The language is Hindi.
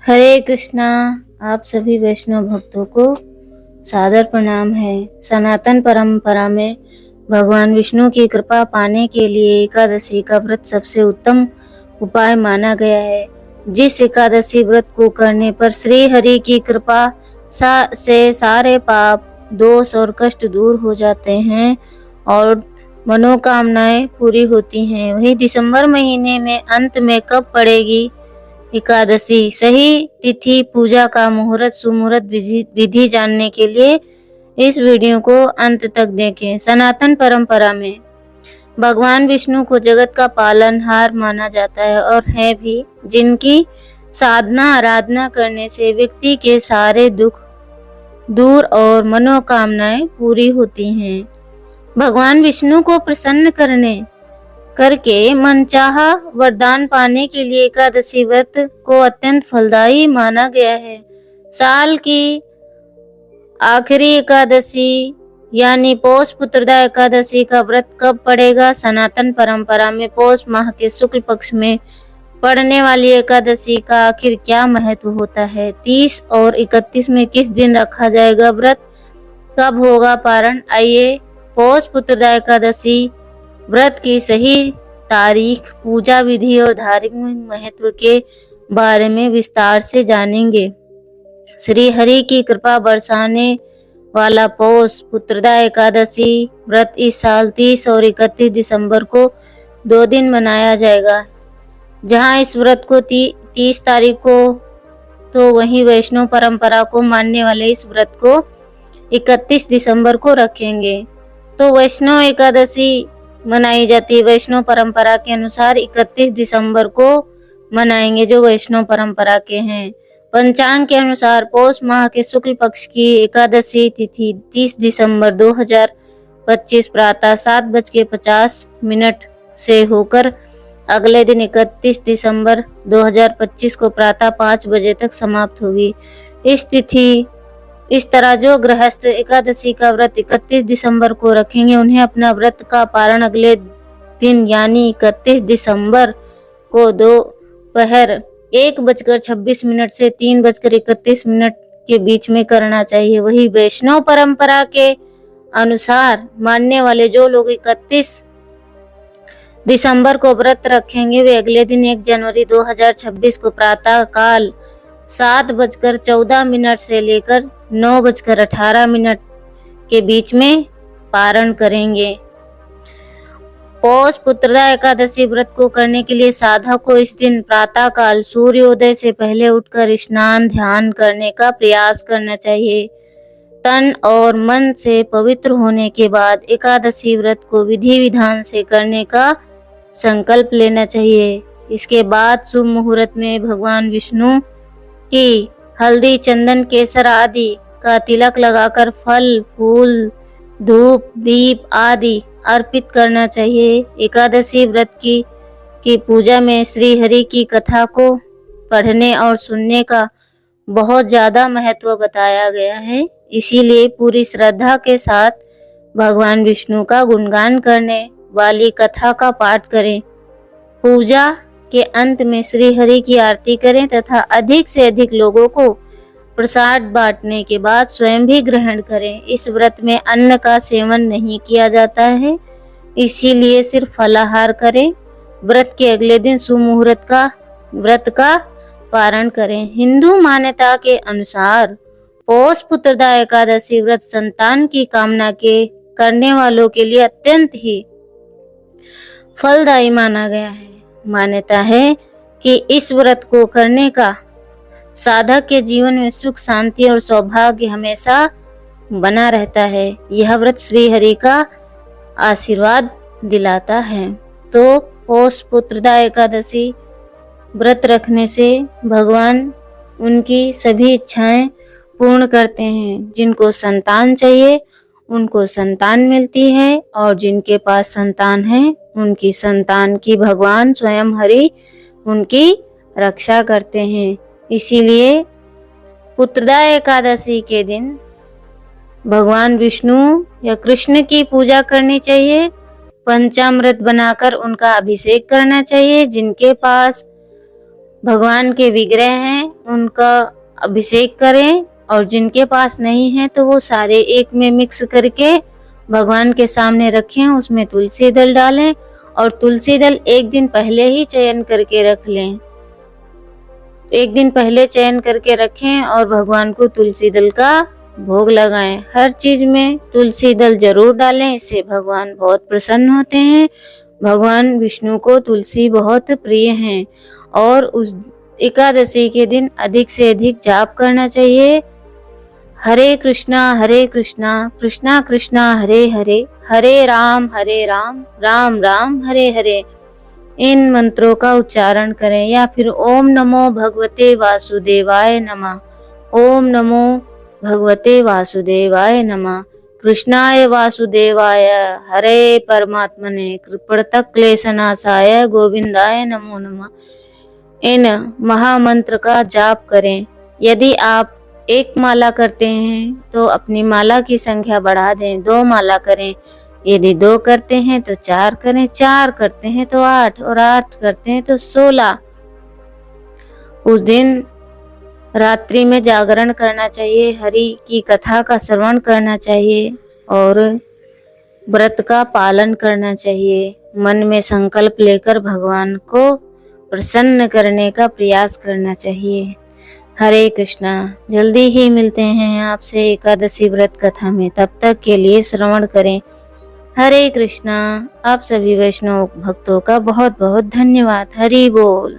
हरे कृष्णा। आप सभी वैष्णव भक्तों को सादर प्रणाम है। सनातन परंपरा में भगवान विष्णु की कृपा पाने के लिए एकादशी का व्रत सबसे उत्तम उपाय माना गया है। जिस एकादशी व्रत को करने पर श्री हरि की कृपा से सारे पाप, दोष और कष्ट दूर हो जाते हैं और मनोकामनाएं पूरी होती हैं। वही दिसंबर महीने में अंत में कब पड़ेगी एकादशी, सही तिथि, पूजा का मुहूर्त, सुमुहूर्त विधि जानने के लिए इस वीडियो को अंत तक देखें। सनातन परंपरा में भगवान विष्णु को जगत का पालनहार माना जाता है और है भी, जिनकी साधना आराधना करने से व्यक्ति के सारे दुख दूर और मनोकामनाएं पूरी होती हैं। भगवान विष्णु को प्रसन्न करके मनचाहा वरदान पाने के लिए एकादशी व्रत को अत्यंत फलदायी माना गया है। साल की आखिरी एकादशी यानी पौष पुत्रदा एकादशी का व्रत कब पड़ेगा? सनातन परंपरा में पौष माह के शुक्ल पक्ष में पड़ने वाली एकादशी का आखिर क्या महत्व होता है? 30 और 31 में किस दिन रखा जाएगा व्रत? कब होगा पारण? आइए पौष पुत्रदा एकादशी व्रत की सही तारीख, पूजा विधि और धार्मिक महत्व के बारे में विस्तार से जानेंगे। श्री हरि की कृपा बरसाने वाला पौष पुत्रदा एकादशी व्रत इस साल 30 और 31 दिसंबर को 2 दिन मनाया जाएगा। जहां इस व्रत को 30 तारीख को तो वहीं वैष्णव परंपरा को मानने वाले इस व्रत को 31 दिसंबर को रखेंगे। तो वैष्णव एकादशी मनाई जाती है। वैष्णव परंपरा के अनुसार 31 दिसंबर को मनाएंगे, जो वैष्णव परंपरा के हैं। पंचांग के अनुसार पौष माह के शुक्ल पक्ष की एकादशी तिथि 30 दिसंबर 2025 प्रातः 7:50 से होकर अगले दिन 31 दिसंबर 2025 को प्रातः 5 बजे तक समाप्त होगी। इस तरह जो गृहस्थ एकादशी का व्रत 31 दिसंबर को रखेंगे, उन्हें अपना व्रत का पारण अगले दिन यानी 31 दिसंबर को दोपहर 1:26 से 3:31 के बीच में करना चाहिए। वही वैष्णव परंपरा के अनुसार मानने वाले जो लोग 31 दिसंबर को व्रत रखेंगे, वे अगले दिन 1 जनवरी 2026 को प्रातः काल 7:14 से लेकर 9:18 के बीच में पारण करेंगे। पौष पुत्रदा एकादशी व्रत को करने के लिए साधक को इस दिन प्रातः काल सूर्योदय से पहले उठकर स्नान ध्यान करने का प्रयास करना चाहिए। तन और मन से पवित्र होने के बाद एकादशी व्रत को विधि विधान से करने का संकल्प लेना चाहिए। इसके बाद शुभ मुहूर्त में भगवान विष्णु की हल्दी, चंदन, केसर आदि का तिलक लगाकर फल, फूल, धूप, दीप आदि अर्पित करना चाहिए। एकादशी व्रत की पूजा में श्री हरि की कथा को पढ़ने और सुनने का बहुत ज्यादा महत्व बताया गया है। इसीलिए पूरी श्रद्धा के साथ भगवान विष्णु का गुणगान करने वाली कथा का पाठ करें। पूजा के अंत में श्री हरि की आरती करें तथा अधिक से अधिक लोगों को प्रसाद बांटने के बाद स्वयं भी ग्रहण करें। इस व्रत में अन्न का सेवन नहीं किया जाता है, इसीलिए सिर्फ फलाहार करें। व्रत के अगले दिन सुमुहूर्त व्रत का पारण करें। हिंदू मान्यता के अनुसार पौष पुत्रदा एकादशी व्रत संतान की कामना के करने वालों के लिए अत्यंत ही फलदायी माना गया है। मान्यता है कि इस व्रत को करने का साधक के जीवन में सुख, शांति और सौभाग्य हमेशा बना रहता है। यह व्रत श्री हरि का आशीर्वाद दिलाता है। तो पौष पुत्रदा एकादशी व्रत रखने से भगवान उनकी सभी इच्छाएं पूर्ण करते हैं। जिनको संतान चाहिए उनको संतान मिलती है और जिनके पास संतान है उनकी संतान की भगवान स्वयं हरि उनकी रक्षा करते हैं। इसीलिए पुत्रदा एकादशी के दिन भगवान विष्णु या कृष्ण की पूजा करनी चाहिए। पंचामृत बनाकर उनका अभिषेक करना चाहिए। जिनके पास भगवान के विग्रह हैं उनका अभिषेक करें, और जिनके पास नहीं है तो वो सारे एक में मिक्स करके भगवान के सामने रखें। उसमें तुलसी दल डालें, और तुलसी दल एक दिन पहले ही चयन करके रख लें। एक दिन पहले चयन करके रखें और भगवान को तुलसी दल का भोग लगाएं। हर चीज में तुलसी दल जरूर डालें, इससे भगवान बहुत प्रसन्न होते हैं। भगवान विष्णु को तुलसी बहुत प्रिय है, और उस एकादशी के दिन अधिक से अधिक जाप करना चाहिए। हरे कृष्णा कृष्णा कृष्णा हरे हरे, हरे राम राम राम हरे हरे, इन मंत्रों का उच्चारण करें। या फिर ओम नमो भगवते वासुदेवाय नमः, ओम नमो भगवते वासुदेवाय नमः, कृष्णाय वासुदेवाय हरे परमात्मने कृपणतः क्लेशनाशाय गोविंदाय नमो नमः। इन महामंत्र का जाप करें। यदि आप एक माला करते हैं तो अपनी माला की संख्या बढ़ा दें, 2 माला करें। यदि 2 करते हैं तो 4 करें, 4 करते हैं तो 8, और 8 करते हैं तो 16। उस दिन रात्रि में जागरण करना चाहिए, हरि की कथा का श्रवण करना चाहिए, और व्रत का पालन करना चाहिए। मन में संकल्प लेकर भगवान को प्रसन्न करने का प्रयास करना चाहिए। हरे कृष्णा। जल्दी ही मिलते हैं आपसे एकादशी व्रत कथा में, तब तक के लिए श्रवण करें। हरे कृष्णा। आप सभी वैष्णव भक्तों का बहुत बहुत धन्यवाद। हरि बोल।